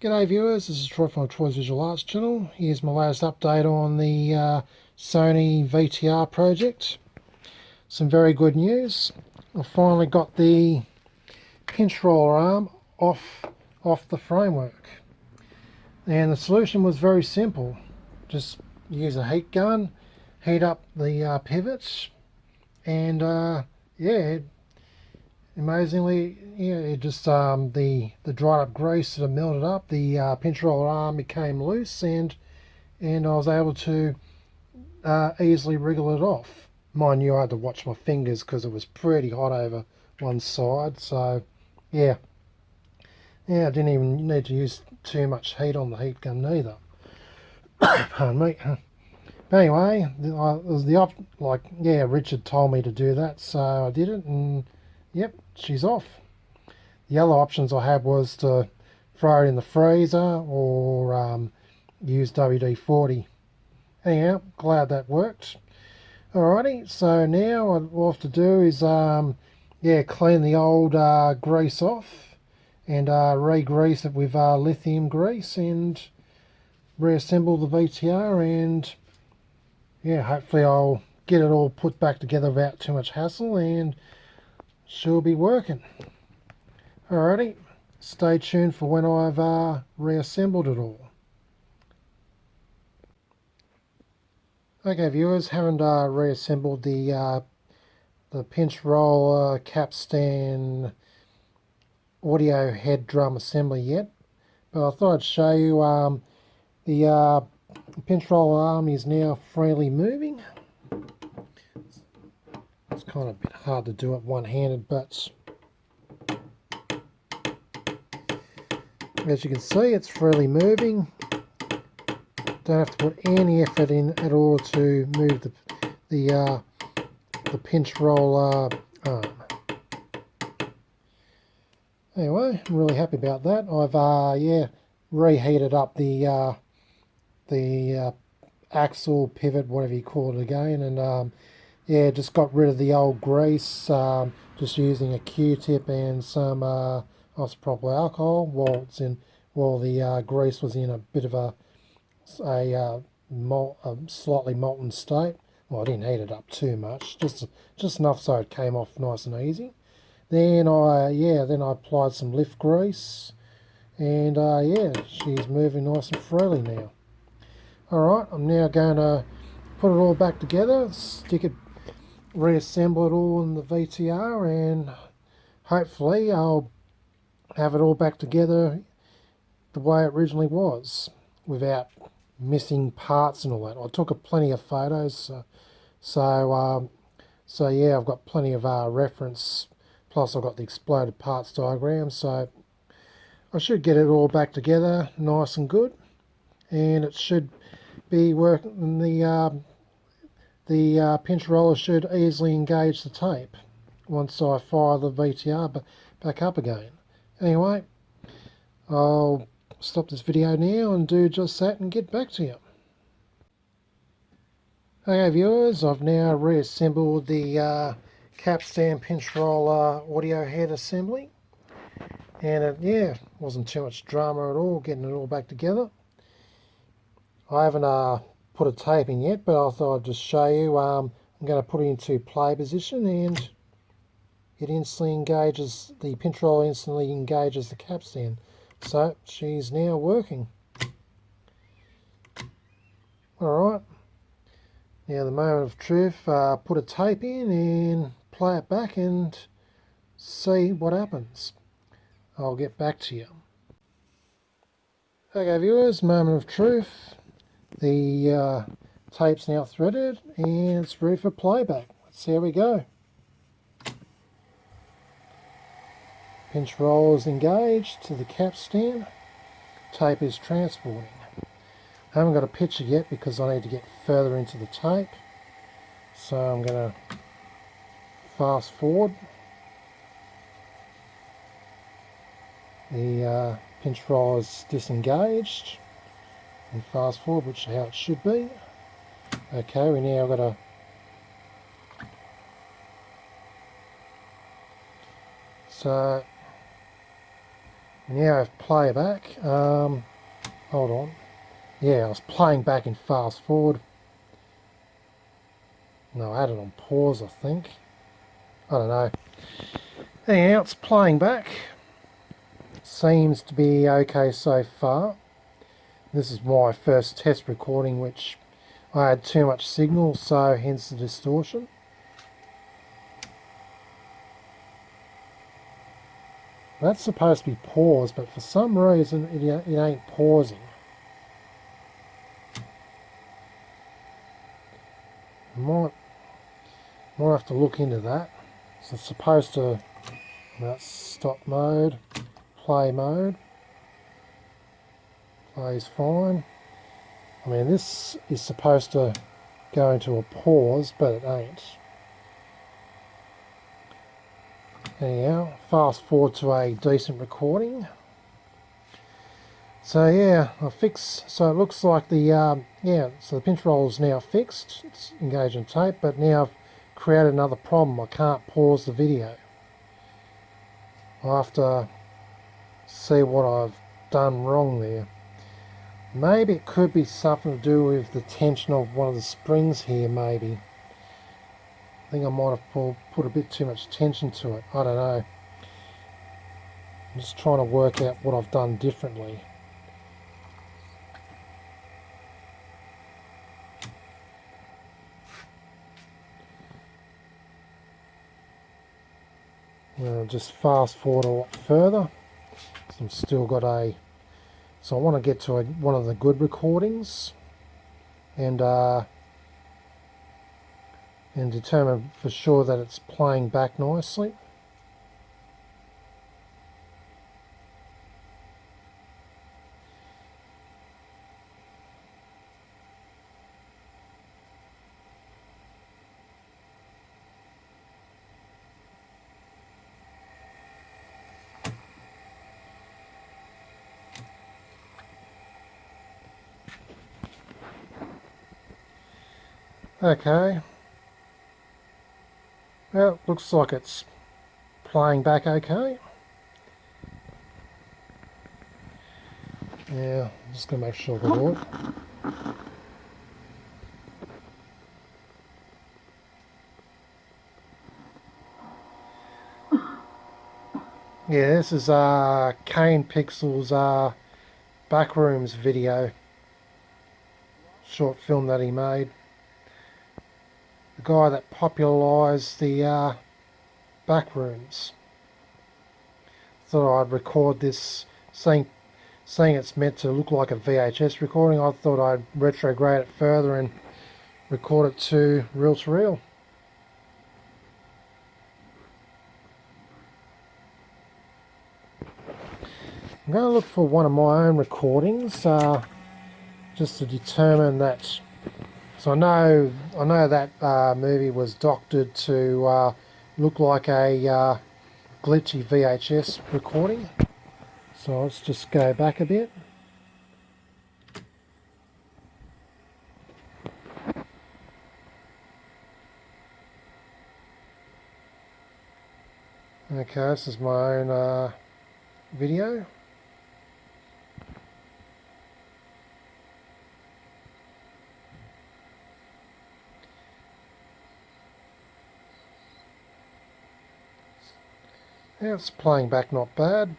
G'day viewers, this is Troy from Troy's Visual Arts channel. Here's my latest update on the Sony VTR project. Some very good news. I finally got the pinch roller arm off the framework. And the solution was very simple. Just use a heat gun, heat up the pivots, and yeah, amazingly, yeah, it just the dried up grease sort of melted up. The pinch roller arm became loose, and I was able to easily wriggle it off. Mind you, I had to watch my fingers because it was pretty hot over one side. So yeah, I didn't even need to use too much heat on the heat gun neither. Pardon me. But anyway, it was Richard told me to do that, so I did it, and yep, she's off. The other options I had was to throw it in the freezer or use WD-40. Anyhow, glad that worked. Alrighty, so now what we'll have to do is clean the old grease off and re-grease it with lithium grease and reassemble the VTR, and yeah, hopefully I'll get it all put back together without too much hassle and she'll be working. Alrighty, stay tuned for when I've reassembled it all. Okay viewers, haven't reassembled the pinch roller capstan audio head drum assembly yet, but I thought I'd show you the pinch roller arm is now freely moving. It's kind of a bit hard to do it one-handed, but as you can see, it's freely moving. Don't have to put any effort in at all to move the pinch roller arm. Anyway, I'm really happy about that. I've reheated up the axle pivot, whatever you call it again, and just got rid of the old grease, just using a Q-tip and some isopropyl alcohol while the grease was in a bit of a slightly molten state. Well, I didn't heat it up too much, just enough so it came off nice and easy. Then I applied some lift grease, and she's moving nice and freely now. Alright, I'm now going to put it all back together, reassemble it all in the VTR, and hopefully I'll have it all back together the way it originally was, without missing parts and all that. I took plenty of photos, so yeah, I've got plenty of reference, plus I've got the exploded parts diagram, so I should get it all back together nice and good, and it should be working. The pinch roller should easily engage the tape once I fire the VTR back up again. Anyway, I'll stop this video now and do just that and get back to you. Okay viewers, I've now reassembled the capstan pinch roller audio head assembly, and it wasn't too much drama at all getting it all back together. I haven't put a tape in yet, but I thought I'd just show you. I'm going to put it into play position, and it instantly engages, the pinch roller instantly engages the capstan. So she's now working. Alright, now the moment of truth, put a tape in and play it back and see what happens. I'll get back to you. Okay viewers, moment of truth. The tape's now threaded and it's ready for playback. Let's see how we go. Pinch roller is engaged to the capstan. Tape is transporting. I haven't got a picture yet because I need to get further into the tape. So I'm going to fast forward. The pinch roller is disengaged. And fast forward, which is how it should be. Okay, we now got to Now if playback, hold on. Yeah, I was playing back in fast forward. No, I had it on pause, I think. I don't know. Anyhow, it's playing back. Seems to be okay so far. This is my first test recording, which I had too much signal, so hence the distortion. That's supposed to be paused, but for some reason it ain't pausing. Might have to look into that. So it's supposed to, that's stop mode, play mode. Plays fine. I mean, this is supposed to go into a pause, but it ain't. Anyhow, fast forward to a decent recording. So yeah, so it looks like the, so the pinch roll is now fixed. It's engaged in tape, but now I've created another problem. I can't pause the video. I'll have to see what I've done wrong there. Maybe it could be something to do with the tension of one of the springs here, maybe. I think I might have put a bit too much tension to it. I don't know. I'm just trying to work out what I've done differently. I'll just fast forward a lot further. So I've still got so I want to get to one of the good recordings and determine for sure that it's playing back nicely. Okay. Well, looks like it's playing back okay. Yeah, I'm just going to make sure I got all it. Yeah, this is Kane Pixel's Backrooms video. Short film that he made. The guy that popularised the Backrooms. Thought I'd record this, seeing it's meant to look like a VHS recording. I thought I'd retrograde it further and record it to reel. I'm going to look for one of my own recordings just to determine that. So I know that movie was doctored to look like a glitchy VHS recording. So let's just go back a bit. Okay, this is my own video. Yeah, it's playing back not bad.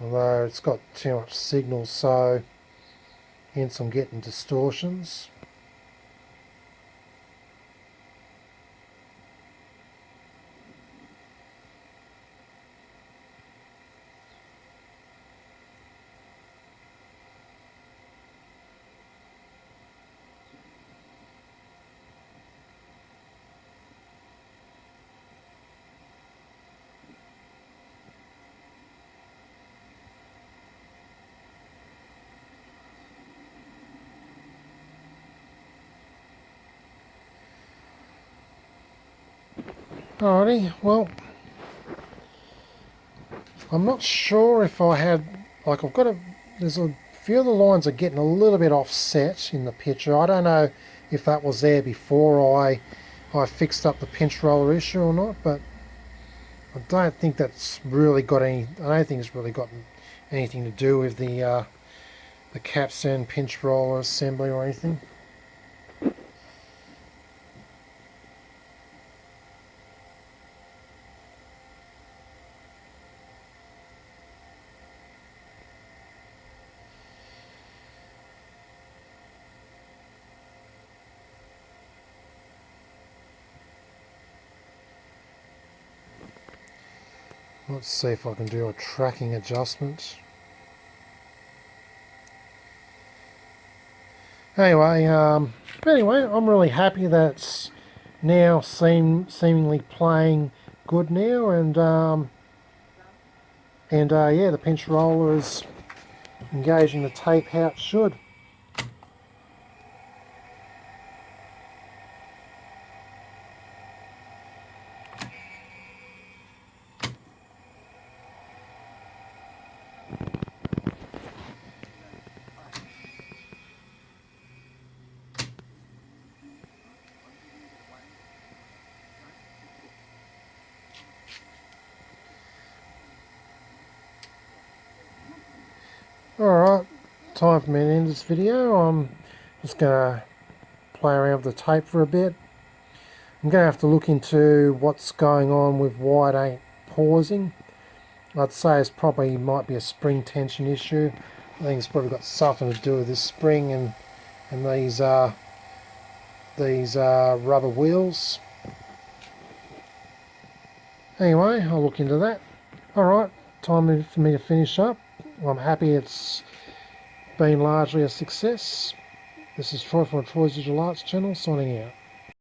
Although it's got too much signal, so hence I'm getting distortions. Alrighty, well, I'm not sure if I had, like there's a few of the lines are getting a little bit offset in the picture. I don't know if that was there before I fixed up the pinch roller issue or not, but I don't think that's really got any. I don't think it's really got anything to do with the capstan pinch roller assembly or anything. Let's see if I can do a tracking adjustment. Anyway, I'm really happy that it's now seemingly playing good now, and yeah, the pinch roller is engaging the tape how it should. Alright, time for me to end this video. I'm just going to play around with the tape for a bit. I'm going to have to look into what's going on with why it ain't pausing. I'd say it's probably might be a spring tension issue. I think it's probably got something to do with this spring and these rubber wheels. Anyway, I'll look into that. Alright, time for me to finish up. I'm happy it's been largely a success. This is Troy from Troy's Digital Arts channel, signing out.